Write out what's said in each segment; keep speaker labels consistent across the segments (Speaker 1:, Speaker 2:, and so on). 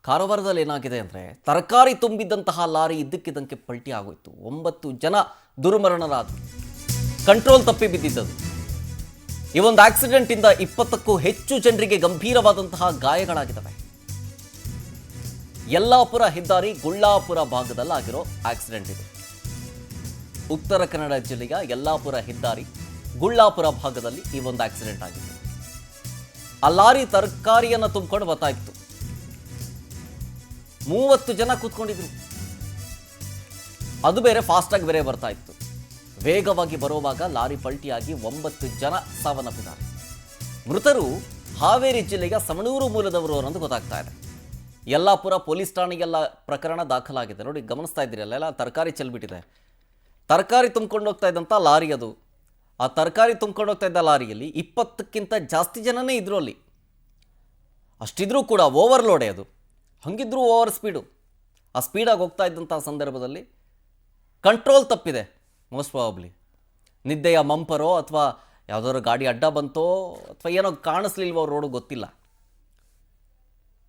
Speaker 1: ಕಾರವಾರದಲ್ಲಿ ಏನಾಗಿದೆ ಅಂದರೆ ತರಕಾರಿ ತುಂಬಿದ್ದಂತಹ ಲಾರಿ ಇದ್ದಕ್ಕಿದ್ದಂಗೆ ಪಲ್ಟಿ ಆಗೋಯ್ತು. 9 ಜನ ದುರ್ಮರಣರಾದರು. ಕಂಟ್ರೋಲ್ ತಪ್ಪಿ ಬಿದ್ದಿದ್ದದು. ಈ ಒಂದು ಆಕ್ಸಿಡೆಂಟಿಂದ 20ಕ್ಕೂ ಹೆಚ್ಚು ಜನರಿಗೆ ಗಂಭೀರವಾದಂತಹ ಗಾಯಗಳಾಗಿದ್ದಾವೆ. ಯಲ್ಲಾಪುರ ಹೆದ್ದಾರಿ ಗುಳ್ಳಾಪುರ ಭಾಗದಲ್ಲಿ ಆಗಿರೋ ಆಕ್ಸಿಡೆಂಟ್ ಇದು. ಉತ್ತರ ಕನ್ನಡ ಜಿಲ್ಲೆಯ ಯಲ್ಲಾಪುರ ಹೆದ್ದಾರಿ ಗುಳ್ಳಾಪುರ ಭಾಗದಲ್ಲಿ ಈ ಒಂದು ಆಕ್ಸಿಡೆಂಟ್ ಆಗಿದೆ. ಆ ಲಾರಿ ತರಕಾರಿಯನ್ನು ತುಂಬಿಕೊಂಡು ಬರ್ತಾ ಇತ್ತು. 30 ಜನ ಕೂತ್ಕೊಂಡಿದ್ರು. ಅದು ಬೇರೆ ಫಾಸ್ಟಾಗಿ ಬೇರೆ ಬರ್ತಾ ಇತ್ತು. ವೇಗವಾಗಿ ಬರುವಾಗ ಲಾರಿ ಪಲ್ಟಿಯಾಗಿ 9 ಜನ ಸಾವನ್ನಪ್ಪಿದ್ದಾರೆ. ಮೃತರು ಹಾವೇರಿ ಜಿಲ್ಲೆಯ ಸಮಣೂರು ಮೂಲದವರು ಅನ್ನೋದು ಗೊತ್ತಾಗ್ತಾ ಇದೆ. ಯಲ್ಲಾಪುರ ಪೊಲೀಸ್ ಠಾಣೆಗೆಲ್ಲ ಪ್ರಕರಣ ದಾಖಲಾಗಿದೆ. ನೋಡಿ, ಗಮನಿಸ್ತಾ ಇದ್ದೀರಿ, ಅಲ್ಲೆಲ್ಲ ತರಕಾರಿ ಚೆಲ್ಬಿಟ್ಟಿದೆ. ತರಕಾರಿ ತುಂಬಿಕೊಂಡು ಹೋಗ್ತಾ ಇದ್ದಂಥ ಲಾರಿ ಅದು. ಆ ತರಕಾರಿ ತುಂಬಿಕೊಂಡು ಹೋಗ್ತಾ ಇದ್ದ ಲಾರಿಯಲ್ಲಿ 20ಕ್ಕಿಂತ ಜಾಸ್ತಿ ಜನನೇ ಇದ್ರು ಅಲ್ಲಿ. ಅಷ್ಟಿದ್ರೂ ಕೂಡ ಓವರ್ಲೋಡೇ ಅದು. ಹಂಗಿದ್ರೂ ಓವರ್ ಸ್ಪೀಡು. ಆ ಸ್ಪೀಡಾಗಿ ಹೋಗ್ತಾ ಇದ್ದಂಥ ಸಂದರ್ಭದಲ್ಲಿ ಕಂಟ್ರೋಲ್ ತಪ್ಪಿದೆ. ಮೋಸ್ಟ್ ಪ್ರಾಬಬ್ಲಿ ನಿದ್ದೆಯ ಮಂಪರೋ ಅಥವಾ ಯಾವುದಾದ್ರು ಗಾಡಿ ಅಡ್ಡ ಬಂತೋ ಅಥವಾ ಏನೋ ಕಾಣಿಸ್ಲಿಲ್ವೋ ರೋಡು ಗೊತ್ತಿಲ್ಲ.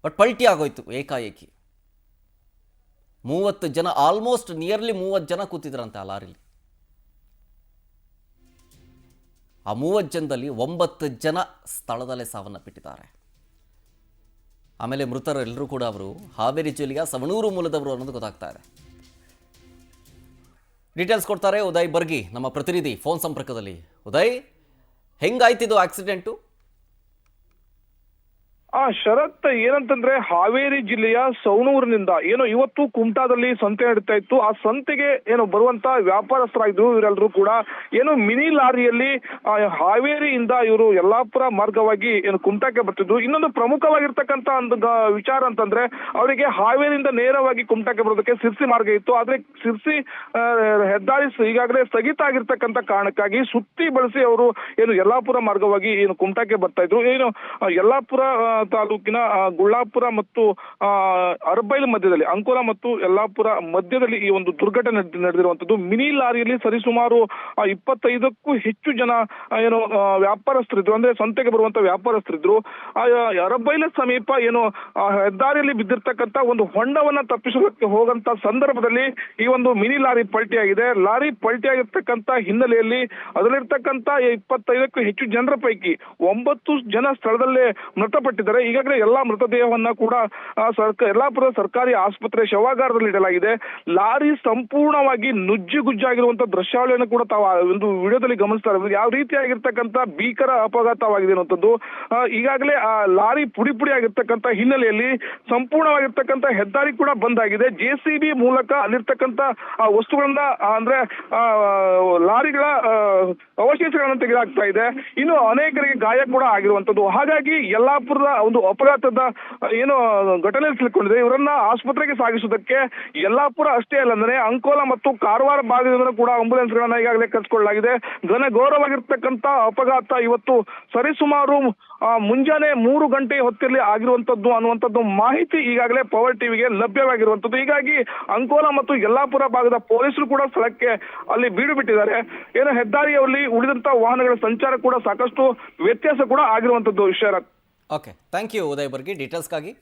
Speaker 1: ಬಟ್ ಪಲ್ಟಿ ಆಗೋಯ್ತು ಏಕಾಏಕಿ. 30 ಜನ, ಆಲ್ಮೋಸ್ಟ್ ನಿಯರ್ಲಿ 30 ಜನ ಕೂತಿದ್ರಂತೆ ಆ ಲಾರಿಲಿ. ಆ 30 ಜನದಲ್ಲಿ 9 ಜನ ಸ್ಥಳದಲ್ಲೇ ಸಾವನ್ನಪ್ಪಿಟ್ಟಿದ್ದಾರೆ. ಆಮೇಲೆ ಮೃತರೆಲ್ಲರೂ ಕೂಡ ಅವರು ಹಾವೇರಿ ಜಿಲ್ಲೆಯ ಸಮಣೂರು ಮೂಲದವರು ಅನ್ನೋದು ಗೊತ್ತಾಗ್ತಾ ಇದೆ. ಡೀಟೇಲ್ಸ್ ಕೊಡ್ತಾರೆ ಉದಯ್ ಬರ್ಗಿ, ನಮ್ಮ ಪ್ರತಿನಿಧಿ ಫೋನ್ ಸಂಪರ್ಕದಲ್ಲಿ. ಉದಯ್, ಹೆಂಗಾಯ್ತಿದ್ದು ಆಕ್ಸಿಡೆಂಟು?
Speaker 2: ಶರತ್, ಏನಂತಂದ್ರೆ ಹಾವೇರಿ ಜಿಲ್ಲೆಯ ಸವಣೂರಿನಿಂದ ಇವತ್ತು ಕುಮಟಾದಲ್ಲಿ ಸಂತೆ ನಡೀತಾ ಇತ್ತು. ಆ ಸಂತೆಗೆ ಬರುವಂತ ವ್ಯಾಪಾರಸ್ಥರಾಗಿದ್ರು ಇವರೆಲ್ಲರೂ ಕೂಡ ಮಿನಿ ಲಾರಿಯಲ್ಲಿ ಹಾವೇರಿಯಿಂದ ಇವರು ಯಲ್ಲಾಪುರ ಮಾರ್ಗವಾಗಿ ಕುಮಟಾಕ್ಕೆ ಬರ್ತಿದ್ರು. ಇನ್ನೊಂದು ಪ್ರಮುಖವಾಗಿರ್ತಕ್ಕಂತ ಒಂದು ವಿಚಾರ ಅಂತಂದ್ರೆ ಅವರಿಗೆ ಹಾವೇರಿಯಿಂದ ನೇರವಾಗಿ ಕುಮಟಾಕ್ಕೆ ಬರೋದಕ್ಕೆ ಸಿರ್ಸಿ ಮಾರ್ಗ ಇತ್ತು. ಆದ್ರೆ ಸಿರ್ಸಿ ಹೆದ್ದಾರಿ ಈಗಾಗಲೇ ಸ್ಥಗಿತ ಆಗಿರ್ತಕ್ಕಂಥ ಕಾರಣಕ್ಕಾಗಿ ಸುತ್ತಿ ಬಳಸಿ ಅವರು ಯಲ್ಲಾಪುರ ಮಾರ್ಗವಾಗಿ ಕುಮಟಾಕ್ಕೆ ಬರ್ತಾ ಇದ್ರು. ಯಲ್ಲಾಪುರ ತಾಲೂಕಿನ ಗುಳ್ಳಾಪುರ ಮತ್ತು ಅರಬೈಲ್ ಮಧ್ಯದಲ್ಲಿ, ಅಂಕೋಲ ಮತ್ತು ಯಲ್ಲಾಪುರ ಮಧ್ಯದಲ್ಲಿ ಈ ಒಂದು ದುರ್ಘಟನೆ ನಡೆದಿರುವಂತದ್ದು. ಮಿನಿ ಲಾರಿಯಲ್ಲಿ ಸರಿಸುಮಾರು 25ಕ್ಕೂ ಹೆಚ್ಚು ಜನ ವ್ಯಾಪಾರಸ್ಥರಿದ್ರು, ಅಂದ್ರೆ ಸಂತೆಗೆ ಬರುವಂತ ವ್ಯಾಪಾರಸ್ಥರಿದ್ರು. ಅರಬೈಲ ಸಮೀಪ ಹೆದ್ದಾರಿಯಲ್ಲಿ ಬಿದ್ದಿರ್ತಕ್ಕಂಥ ಒಂದು ಹೊಂಡವನ್ನ ತಪ್ಪಿಸೋದಕ್ಕೆ ಹೋಗಂತ ಸಂದರ್ಭದಲ್ಲಿ ಈ ಒಂದು ಮಿನಿ ಲಾರಿ ಪಲ್ಟಿ ಆಗಿದೆ. ಲಾರಿ ಪಲ್ಟಿ ಆಗಿರ್ತಕ್ಕಂಥ ಹಿನ್ನೆಲೆಯಲ್ಲಿ ಅದರಲ್ಲಿರ್ತಕ್ಕಂಥ 25ಕ್ಕೂ ಹೆಚ್ಚು ಜನರ ಪೈಕಿ 9 ಜನ ಸ್ಥಳದಲ್ಲೇ ಮೃತಪಟ್ಟಿದ್ದಾರೆ. ಈಗಾಗಲೇ ಎಲ್ಲಾ ಮೃತದೇಹವನ್ನ ಕೂಡ ಯಲ್ಲಾಪುರ ಸರ್ಕಾರಿ ಆಸ್ಪತ್ರೆ ಶವಾಗಾರದಲ್ಲಿ ಇಡಲಾಗಿದೆ. ಲಾರಿ ಸಂಪೂರ್ಣವಾಗಿ ನುಜ್ಜುಗುಜ್ಜಾಗಿರುವಂತ ದೃಶ್ಯಾವಳಿಯನ್ನು ಕೂಡ ತಾವು ಒಂದು ವಿಡಿಯೋದಲ್ಲಿ ಗಮನಿಸ್ತಾ ಇರಬಹುದು. ಯಾವ ರೀತಿಯಾಗಿರ್ತಕ್ಕಂಥ ಭೀಕರ ಅಪಘಾತವಾಗಿದೆ ಅನ್ನುವಂಥದ್ದು. ಈಗಾಗಲೇ ಆ ಲಾರಿ ಪುಡಿ ಪುಡಿ ಆಗಿರ್ತಕ್ಕಂಥ ಹಿನ್ನೆಲೆಯಲ್ಲಿ ಸಂಪೂರ್ಣವಾಗಿರ್ತಕ್ಕಂಥ ಹೆದ್ದಾರಿ ಕೂಡ ಬಂದ್ ಆಗಿದೆ. JCB ಮೂಲಕ ಅಲ್ಲಿರ್ತಕ್ಕಂಥ ವಸ್ತುಗಳನ್ನ ಅಂದ್ರೆ ಲಾರಿಗಳ ಅವಶೇಷಗಳನ್ನು ತೆಗೆದಾಗ್ತಾ ಇದೆ. ಇನ್ನು ಅನೇಕರಿಗೆ ಗಾಯ ಕೂಡ ಆಗಿರುವಂತದ್ದು. ಹಾಗಾಗಿ ಯಲ್ಲಾಪುರದ ಒಂದು ಅಪಘಾತದ ಘಟನೆ ತಿಳ್ಕೊಂಡಿದೆ. ಇವರನ್ನ ಆಸ್ಪತ್ರೆಗೆ ಸಾಗಿಸುವುದಕ್ಕೆ ಯಲ್ಲಾಪುರ ಅಷ್ಟೇ ಅಲ್ಲಂದ್ರೆ ಅಂಕೋಲ ಮತ್ತು ಕಾರವಾರ ಭಾಗದಿಂದ ಕೂಡ ಆಂಬುಲೆನ್ಸ್ ಗಳನ್ನ ಈಗಾಗಲೇ ಕರೆಸಿಕೊಳ್ಳಲಾಗಿದೆ. ಘನಘೋರವಾಗಿರ್ತಕ್ಕಂಥ ಅಪಘಾತ ಇವತ್ತು ಸರಿಸುಮಾರು ಮುಂಜಾನೆ 3 ಗಂಟೆ ಹೊತ್ತಲ್ಲಿ ಆಗಿರುವಂತದ್ದು ಅನ್ನುವಂಥದ್ದು ಮಾಹಿತಿ ಈಗಾಗಲೇ ಪವರ್ ಟಿವಿಗೆ ಲಭ್ಯವಾಗಿರುವಂತದ್ದು. ಹೀಗಾಗಿ ಅಂಕೋಲ ಮತ್ತು ಯಲ್ಲಾಪುರ ಭಾಗದ ಪೊಲೀಸರು ಕೂಡ ಸ್ಥಳಕ್ಕೆ ಅಲ್ಲಿ ಬೀಡು ಬಿಟ್ಟಿದ್ದಾರೆ. ಹೆದ್ದಾರಿಯಲ್ಲಿ ಉಳಿದಂತ ವಾಹನಗಳ ಸಂಚಾರ ಕೂಡ ಸಾಕಷ್ಟು ವ್ಯತ್ಯಾಸ ಕೂಡ ಆಗಿರುವಂತದ್ದು. Sharath,
Speaker 1: okay, thank you Uday Bargi ಡೀಟೇಲ್ಸ್ಗಾಗಿ.